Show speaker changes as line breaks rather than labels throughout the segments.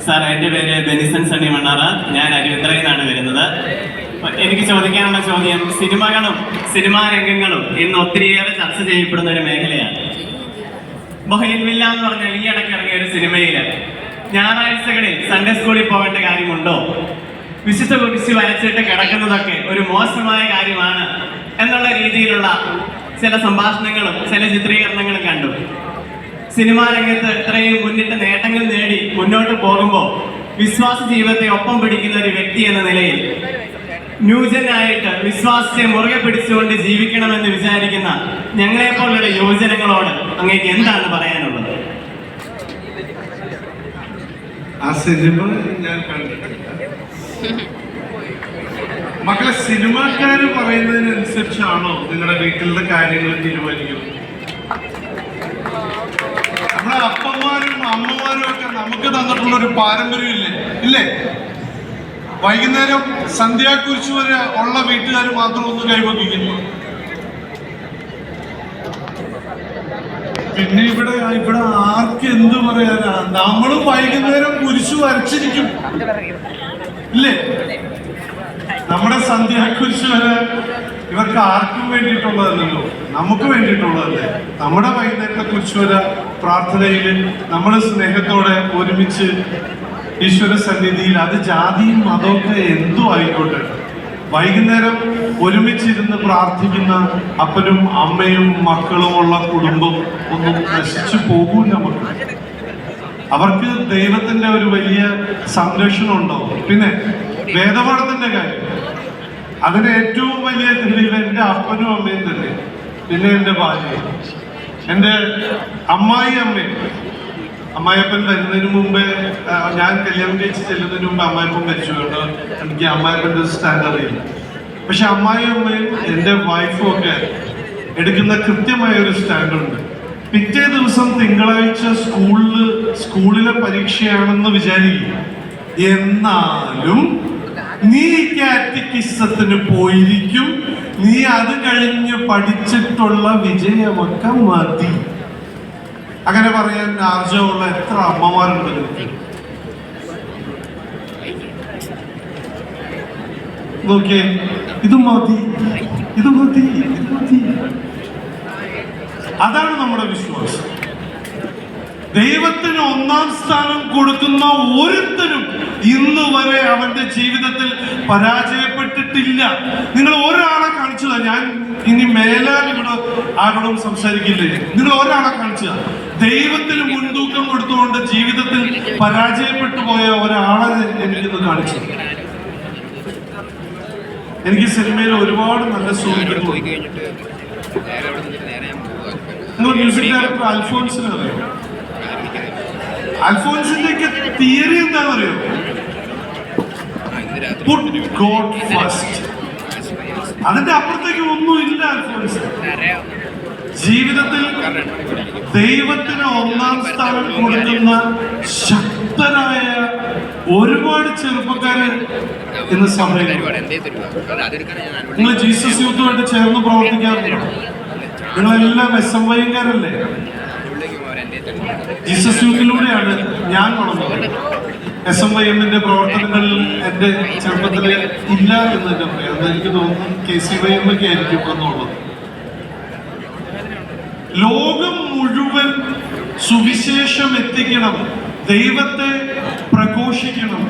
Sir, എൻ്റെ പേര് ബെനിസൺ സണ്ണി മണ്ണാറ. ഞാൻ അരുവിത്രയിൽ നിന്നാണ് വരുന്നത്. എനിക്ക് ചോദിക്കാനുള്ള ചോദ്യം, സിനിമകളും സിനിമാ രംഗങ്ങളും ഇന്ന് ഒത്തിരിയേറെ ചർച്ച ചെയ്യപ്പെടുന്ന ഒരു മേഖലയാണ്. ബൊഹൈൻവില്ല എന്ന് പറഞ്ഞാൽ ഈ ഇടയ്ക്ക് ഇറങ്ങിയ ഒരു സിനിമയിൽ ഞായറാഴ്ചകളിൽ സൺഡേ സ്കൂളിൽ പോകേണ്ട കാര്യമുണ്ടോ, വിശുദ്ധ കുരിശ് വരച്ചിട്ട് കിടക്കുന്നതൊക്കെ ഒരു മോശമായ കാര്യമാണ് എന്നുള്ള രീതിയിലുള്ള ചില സംഭാഷണങ്ങളും ചില ചിത്രീകരണങ്ങളും കണ്ടു. സിനിമാ രംഗത്ത് ഇത്രയും മുന്നിട്ട് നേട്ടങ്ങൾ നേടി മുന്നോട്ട് പോകുമ്പോൾ വിശ്വാസ ജീവിതത്തെ ഒപ്പം പിടിക്കുന്ന ഒരു വ്യക്തി എന്ന നിലയിൽ ന്യൂജനായിട്ട് വിശ്വാസത്തെ മുറുകെ പിടിച്ചുകൊണ്ട് ജീവിക്കണമെന്ന് വിചാരിക്കുന്ന ഞങ്ങളെപ്പോലുള്ള യുവജനങ്ങളോട് അങ്ങേക്ക് എന്താണ് പറയാനുള്ളത്?
ആ സിനിമ ഞാൻ കണ്ടിട്ടില്ല. മക്കളെ, സിനിമാക്കാര് പറയുന്നതിനനുസരിച്ചാണോ നിങ്ങളുടെ വീട്ടിലെ കാര്യങ്ങൾ തീരുമാനിക്കുന്നത്? നമ്മുടെ അപ്പന്മാരും അമ്മമാരും ഒക്കെ നമുക്ക് തന്നിട്ടുള്ള ഒരു പാരമ്പര്യം ഇല്ലേ? വൈകുന്നേരം സന്ധ്യാക്കുരിശ് വരെ ഉള്ള വീട്ടുകാർ മാത്രം ഒന്ന് കൈവക്കിക്കുന്നു. പിന്നെ ഇവിടെ ആർക്ക് എന്ത് പറയാനാ? നമ്മളും വൈകുന്നേരം കുരിശു വരച്ചിരിക്കും ഇല്ലേ? നമ്മുടെ സന്ധ്യാക്കുരിശ് വരെ ഇവർക്ക് ആർക്കും വേണ്ടിയിട്ടുള്ളതല്ലോ, നമുക്ക് വേണ്ടിയിട്ടുള്ളതല്ലേ. നമ്മുടെ വൈകുന്നേരത്തെ കുരിശ് വരെ പ്രാർത്ഥനയിൽ നമ്മൾ സ്നേഹത്തോടെ ഒരുമിച്ച് ഈശ്വര സന്നിധിയിൽ, അത് ജാതിയും മതമൊക്കെ എന്തോ ആയിക്കോട്ടെ, വൈകുന്നേരം ഒരുമിച്ചിരുന്ന് പ്രാർത്ഥിക്കുന്ന അപ്പനും അമ്മയും മക്കളുമുള്ള കുടുംബം ഒന്നും നശിച്ചു പോകൂല. അവർക്ക് ദൈവത്തിന്റെ ഒരു വലിയ സംരക്ഷണം ഉണ്ടാവും. പിന്നെ വേദപാഠത്തിന്റെ കാര്യം, അതിന് ഏറ്റവും വലിയ തെളിവ് എൻ്റെ അപ്പനും അമ്മയും തന്നെ. പിന്നെ എൻ്റെ ഭാര്യയും, എൻ്റെ അമ്മായിയപ്പൻ വരുന്നതിന് മുമ്പേ, ഞാൻ കല്യാണം കഴിച്ച് ചെല്ലുന്നതിന് മുമ്പ് അമ്മായിപ്പൻ മരിച്ചു. എനിക്ക് അമ്മായിപ്പൻ്റെ സ്റ്റാൻഡ് അറിയില്ല. പക്ഷെ അമ്മായിയമ്മയും എൻ്റെ വൈഫും ഒക്കെ എടുക്കുന്ന കൃത്യമായ ഒരു സ്റ്റാൻഡുണ്ട്. പിറ്റേ ദിവസം തിങ്കളാഴ്ച സ്കൂളിലെ പരീക്ഷയാണെന്ന് വിചാരിക്കും, എന്നാലും നീ കാറ്റക്കിസത്തിന് പോയിരിക്കും, നീ അത് കഴിഞ്ഞ് പഠിച്ചിട്ടുള്ള വിജയമൊക്കെ മതി. അങ്ങനെ പറയാൻ ആർജവമുള്ള എത്ര അമ്മമാരുണ്ട്? നോക്കിയേ, ഇത് മതി. അതാണ് നമ്മുടെ വിശ്വാസം. ദൈവത്തിന് ഒന്നാം സ്ഥാനം കൊടുക്കുന്ന ഒരുത്തരും ഇന്ന് വരെ അവന്റെ ജീവിതത്തിൽ പരാജയപ്പെട്ടിട്ടില്ല. നിങ്ങൾ ഒരാളെ കാണിച്ചതാ, ഞാൻ ഇനി മേലാൽ ഇവിടെ ആരോടും സംസാരിക്കില്ലേ, നിങ്ങൾ ഒരാളെ കാണിച്ചതാ ദൈവത്തിന് മുൻതൂക്കം കൊടുത്തുകൊണ്ട് ജീവിതത്തിൽ പരാജയപ്പെട്ടു പോയ ഒരാളെ എനിക്കിന്ന് കാണിച്ചു. എനിക്ക് സിനിമയിൽ ഒരുപാട് നല്ല സുഹൃത്തുക്കൾ. നിങ്ങൾ മ്യൂസിക് ഡയറക്ടർ അൽഫോൻസിനെ അറിയോ? അൽഫോൻസിന്റെ ഒക്കെ തിയറി എന്താണെന്ന് അറിയോ? Put God first. അതിന്റെ അപ്പുറത്തേക്ക് ഒന്നുമില്ല. അൽഫോൻസ് ജീവിതത്തിൽ ദൈവത്തിന് ഒന്നാം സ്ഥാനം കൊടുക്കുന്ന ശക്തരായ ഒരുപാട് ചെറുപ്പക്കാര് ഇന്ന് സഭയിൽ. നിങ്ങൾ ജീസസ് യൂത്തുമായിട്ട് ചേർന്ന് പ്രവർത്തിക്കാറുണ്ടോ? നിങ്ങളെല്ലാം SMYക്കാരല്ലേ? ജീസസ് യൂത്തിലൂടെയാണ് ഞാൻ വളർന്നത്. SMYMന്റെ പ്രവർത്തനങ്ങളിൽ എന്റെ ചെറുപ്പത്തില് ഇല്ല എന്ന് തന്നെ പറയാം. അതെനിക്ക് തോന്നുന്നു KCYM ഒക്കെ ആയിരിക്കും എന്നുള്ളത്. ലോകം മുഴുവൻ സുവിശേഷം എത്തിക്കണം, ദൈവത്തെ പ്രഘോഷിക്കണം,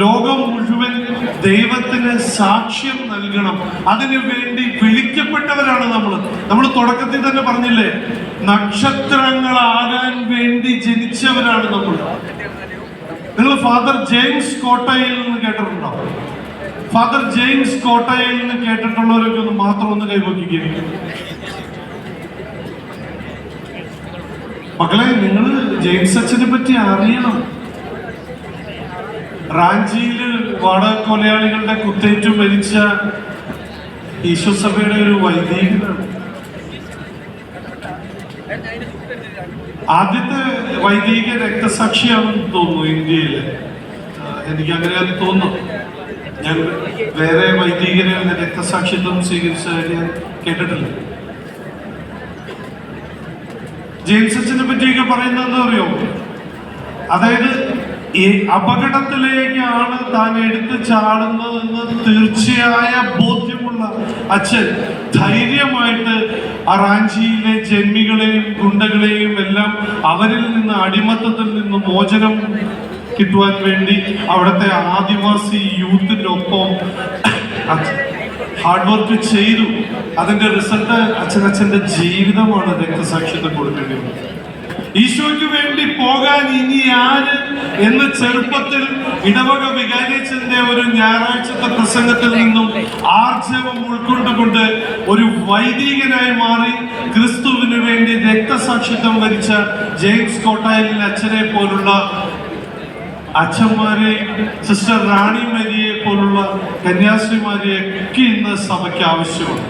ലോകം മുഴുവൻ ദൈവത്തിന് സാക്ഷ്യം നൽകണം. അതിനു വേണ്ടി വിളിക്കപ്പെട്ടവരാണ് നമ്മൾ തുടക്കത്തിൽ തന്നെ പറഞ്ഞില്ലേ, നക്ഷത്രങ്ങളാകാൻ വേണ്ടി ജനിച്ചവരാണ് നമ്മൾ. നിങ്ങൾ ഫാദർ ജെയിംസ് കോട്ടയിൽ നിന്ന് കേട്ടിട്ടുണ്ടോ? ഫാദർ ജെയിംസ് കോട്ടയിൽ നിന്ന് കേട്ടിട്ടുള്ളവരൊക്കെ ഒന്ന് മാത്രം ഒന്ന് കൈവയ്ക്കുകയും. മക്കളെ, നിങ്ങൾ ജെയിംസ് അച്ഛനെ പറ്റി അറിയണം. റാഞ്ചിയില് വാടക കൊലയാളികളുടെ കുത്തേറ്റു മരിച്ച ഈശോസഭയുടെ ഒരു വൈദികനാണ്. ആദ്യത്തെ വൈദിക രക്തസാക്ഷിയാണെന്ന് തോന്നുന്നു ഇന്ത്യയില്. എനിക്ക് അങ്ങനെ തോന്നുന്നു. ഞാൻ വേറെ വൈദികരെ രക്തസാക്ഷിത്വം സ്വീകരിച്ചതായിട്ട് ഞാൻ കേട്ടിട്ടില്ല. ജെയിംസ് അച്ഛനെ പറ്റിയൊക്കെ പറയുന്നത് എന്താ അറിയോ? അതായത് ഈ അപകടത്തിലേക്കാണ് താൻ എടുത്ത് ചാടുന്നതെന്ന് തീർച്ചയായ ബോധ്യമുള്ള അച്ഛൻ ധൈര്യമായിട്ട് ആ റാഞ്ചിയിലെ ജന്മികളെയും ഗുണ്ടകളെയും എല്ലാം അവരിൽ നിന്ന് അടിമത്തത്തിൽ നിന്ന് മോചനം കിട്ടുവാൻ വേണ്ടി അവിടുത്തെ ആദിവാസി യൂത്തിൻ്റെ ഒപ്പം ഹാർഡ് വർക്ക് ചെയ്തു. അതിന്റെ റിസൾട്ട് അച്ഛൻ്റെ ജീവിതമാണ് രക്തസാക്ഷിത്വം കൊടുക്കേണ്ടി വന്നത്. ഈശോയ്ക്ക് വേണ്ടി പോകാൻ ഇനി ആര് എന്ന് ചെറുപ്പത്തിൽ ഇടവക വികാരിയച്ഛന്റെ ഒരു ഞായറാഴ്ചത്തെ പ്രസംഗത്തിൽ നിന്നും ആർജവം ഉൾക്കൊണ്ടുകൊണ്ട് ഒരു വൈദികനായി മാറി ക്രിസ്തുവിന് വേണ്ടി രക്തസാക്ഷിത്വം വരിച്ച ജെയിംസ് കോട്ടായിലിൽ അച്ഛനെ പോലുള്ള അച്ഛന്മാരെ, സിസ്റ്റർ റാണി മരിയെ പോലുള്ള കന്യാസ്ത്രീമാരെ ഒക്കെ ഇന്ന് സഭയ്ക്ക് ആവശ്യമാണ്.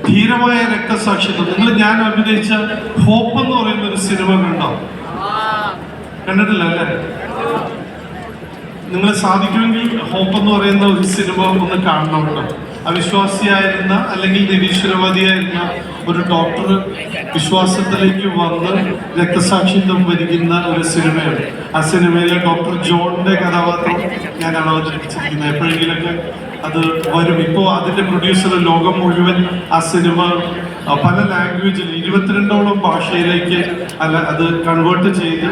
ധീരമായ രക്തസാക്ഷിത്വം. ഞാൻ അഭിനയിച്ച ഹോപ്പ് എന്ന് പറയുന്ന ഒരു സിനിമ കണ്ടിട്ടില്ല അല്ലേ? നിങ്ങൾ സാധിക്കുമെങ്കിൽ ഹോപ്പ് എന്ന് പറയുന്ന ഒരു സിനിമ ഒന്ന് കാണണം കേട്ടോ. അവിശ്വാസിയായിരുന്ന അല്ലെങ്കിൽ നിരീശ്വരവാദിയായിരുന്ന ഒരു ഡോക്ടർ വിശ്വാസത്തിലേക്ക് വന്ന് രക്തസാക്ഷിത്വം വരിക്കുന്ന ഒരു സിനിമയാണ്. ആ സിനിമയിലെ ഡോക്ടർ ജോണിന്റെ കഥാപാത്രം ഞാനാണ് അവതരിപ്പിച്ചിരിക്കുന്നത്. എപ്പോഴെങ്കിലൊക്കെ അത് വരും. ഇപ്പോൾ അതിന്റെ പ്രൊഡ്യൂസർ ലോകം മുഴുവൻ ആ സിനിമ പല ലാംഗ്വേജിൽ 22ഓളം ഭാഷയിലേക്ക് അത് കൺവേർട്ട് ചെയ്ത്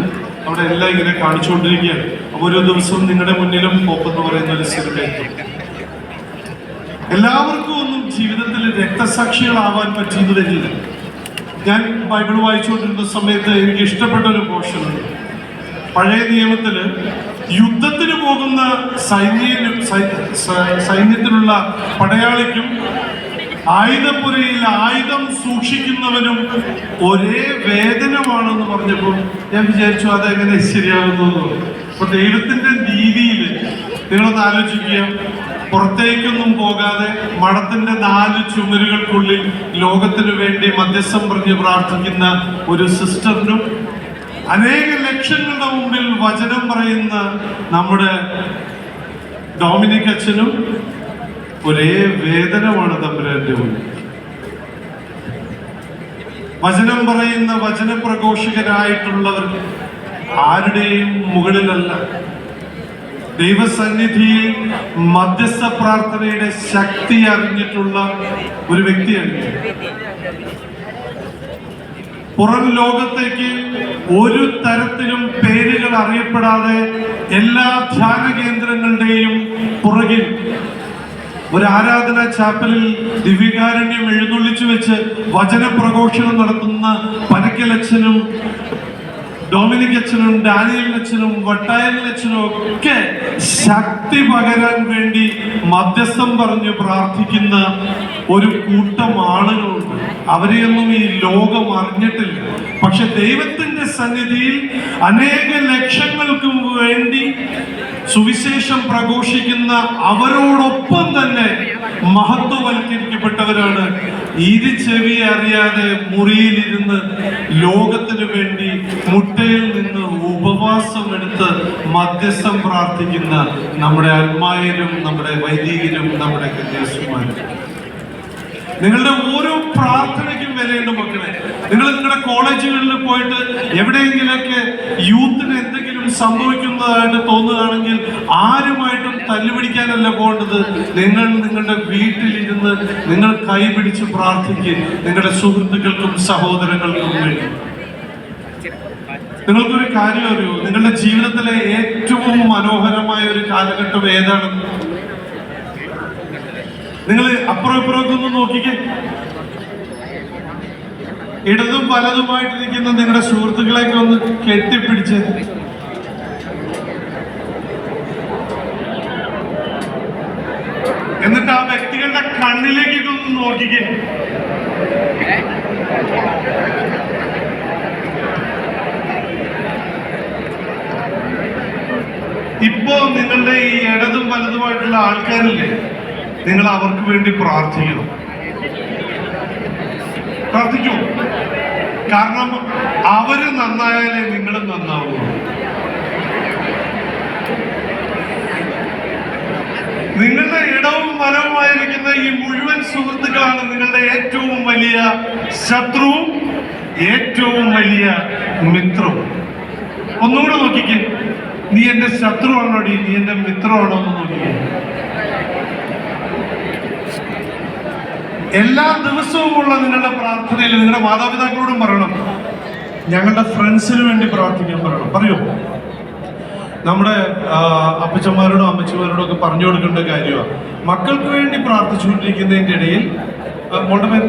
അവിടെ എല്ലാം ഇങ്ങനെ കാണിച്ചുകൊണ്ടിരിക്കുകയാണ്. അപ്പോൾ ഒരു ദിവസം നിങ്ങളുടെ മുന്നിലും ഹോപ്പ് എന്ന് പറയുന്ന ഒരു സിനിമ എത്തും. എല്ലാവർക്കും ഒന്നും ജീവിതത്തിൽ രക്തസാക്ഷികളാവാൻ പറ്റിയെന്ന് വരില്ല. ഞാൻ ബൈബിൾ വായിച്ചുകൊണ്ടിരുന്ന സമയത്ത് എനിക്ക് ഇഷ്ടപ്പെട്ട ഒരു പോർഷനുണ്ട്. പഴയ നിയമത്തില് യുദ്ധത്തിന് പോകുന്ന സൈന്യത്തിലുള്ള പടയാളിക്കും ആയുധപ്പുരയിൽ ആയുധം സൂക്ഷിക്കുന്നവനും ഒരേ വേതനമാണെന്ന് പറഞ്ഞപ്പോൾ ഞാൻ വിചാരിച്ചു അതെങ്ങനെ ശരിയാകുന്നു. അപ്പൊ ദൈവത്തിന്റെ നീതിയിൽ നിങ്ങളൊന്ന് ആലോചിക്കുക. പുറത്തേക്കൊന്നും പോകാതെ മഠത്തിന്റെ 4 ചുമരുകൾക്കുള്ളിൽ ലോകത്തിനു വേണ്ടി മധ്യസ്ഥം പറഞ്ഞ് പ്രാർത്ഥിക്കുന്ന ഒരു സിസ്റ്ററിനും അനേക ലക്ഷങ്ങളുടെ മുമ്പിൽ വചനം പറയുന്ന നമ്മുടെ ഡൊമിനിക് അച്ഛനും ഒരേ വേതനമാണ് തമ്പുരാന്റെ മുന്നിൽ. വചനം പറയുന്ന വചനപ്രഘോഷകരായിട്ടുള്ളവർ ആരുടെയും മുകളിലല്ല. ദൈവസന്നിധിയിൽ മധ്യസ്ഥ പ്രാർത്ഥനയുടെ ശക്തി അറിഞ്ഞിട്ടുള്ള ഒരു വ്യക്തിയാണ്. പുറം ലോകത്തേക്ക് ഒരു തരത്തിലും പേരുകൾ അറിയപ്പെടാതെ എല്ലാ ധ്യാന കേന്ദ്രങ്ങളുടെയും പുറകിൽ ഒരു ആരാധനാ ചാപ്പലിൽ ദിവ്യകാരുണ്യം എഴുന്നള്ളിച്ചു വെച്ച് വചനപ്രഘോഷണം നടത്തുന്ന പനക്കലച്ഛനും ഡൊമിനിക് അച്ഛനും ഡാനിയൽ അച്ഛനും വട്ടായൽ അച്ഛനും ഒക്കെ ശക്തി പകരാൻ വേണ്ടി മധ്യസ്ഥം പറഞ്ഞു പ്രാർത്ഥിക്കുന്ന ഒരു കൂട്ടം ആളുകളുണ്ട്. അവരെയൊന്നും ഈ ലോകം അറിഞ്ഞിട്ടില്ല. പക്ഷെ ദൈവത്തിന്റെ സന്നിധിയിൽ അനേക ലക്ഷങ്ങൾക്കും വേണ്ടി സുവിശേഷം പ്രഘോഷിക്കുന്ന അവരോടൊപ്പം തന്നെ മഹത്വവൽക്കരിക്കപ്പെട്ടവരാണ് ഇത് ചെവി അറിയാതെ മുറിയിലിരുന്ന് ലോകത്തിനു വേണ്ടി മുട്ടയിൽ നിന്ന് ഉപവാസം എടുത്ത് മധ്യസ്ഥം പ്രാർത്ഥിക്കുന്ന നമ്മുടെ അൽമായരും നമ്മുടെ വൈദികരും നമ്മുടെ കന്യാസ്ത്രീമാരും. നിങ്ങളുടെ ഓരോ പ്രാർത്ഥനയ്ക്കും വിലയുണ്ട് മക്കളെ. നിങ്ങൾ നിങ്ങളുടെ കോളേജുകളിൽ പോയിട്ട് എവിടെയെങ്കിലൊക്കെ യൂത്തിന് എന്തെങ്കിലും സംഭവിക്കുന്നതായിട്ട് തോന്നുകയാണെങ്കിൽ ആരുമായിട്ടും തല്ലുപിടിക്കാനല്ല പോകേണ്ടത്. നിങ്ങൾ നിങ്ങളുടെ വീട്ടിലിരുന്ന് നിങ്ങൾ കൈപിടിച്ച് പ്രാർത്ഥിക്കുക നിങ്ങളുടെ സുഹൃത്തുക്കൾക്കും സഹോദരങ്ങൾക്കും വേണ്ടി. നിങ്ങൾക്കൊരു കാര്യം അറിയൂ, നിങ്ങളുടെ ജീവിതത്തിലെ ഏറ്റവും മനോഹരമായ ഒരു കാലഘട്ടം ഏതാണ്? നിങ്ങൾ അപ്പുറം ഇപ്പുറമൊക്കെ ഒന്ന് നോക്കിക്കേ. ഇടതും വലതുമായിട്ടിരിക്കുന്ന നിങ്ങളുടെ സുഹൃത്തുക്കളെയൊക്കെ ഒന്ന് കെട്ടിപ്പിടിച്ച് എന്നിട്ട് ആ വ്യക്തികളുടെ കണ്ണിലേക്കൊക്കെ ഒന്ന് നോക്കിക്കേ. ഇപ്പോ നിങ്ങളുടെ ഈ ഇടതും വലതുമായിട്ടുള്ള ആൾക്കാരില്ലേ, നിങ്ങൾ അവർക്ക് വേണ്ടി പ്രാർത്ഥിക്കണം. പ്രാർത്ഥിക്കൂ. കാരണം അവര് നന്നായാലേ നിങ്ങളും നന്നാവൂ. നിങ്ങളുടെ ഇടവും വലവുമായിരിക്കുന്ന ഈ മുഴുവൻ സുഹൃത്തുക്കളാണ് നിങ്ങളുടെ ഏറ്റവും വലിയ ശത്രുവും ഏറ്റവും വലിയ മിത്രവും. ഒന്നുകൂടെ നോക്കിക്കേ, നീ എന്റെ ശത്രുവാണോടി, നീ എന്റെ മിത്രമാണോ എന്ന് നോക്കിക്കേ. എല്ലാ ദിവസവുമുള്ള നിങ്ങളുടെ പ്രാർത്ഥനയിൽ നിങ്ങളുടെ മാതാപിതാക്കളോടും പറയണം, ഞങ്ങളുടെ ഫ്രണ്ട്സിന് വേണ്ടി പ്രാർത്ഥിക്കാൻ പറയണം. പറയൂ. നമ്മുടെ അപ്പച്ചന്മാരോടും അമ്മച്ചിമാരോടും ഒക്കെ പറഞ്ഞു കൊടുക്കേണ്ട കാര്യമാണ്. മക്കൾക്ക് വേണ്ടി പ്രാർത്ഥിച്ചുകൊണ്ടിരിക്കുന്നതിൻ്റെ ഇടയിൽ മോളുടെ പേര്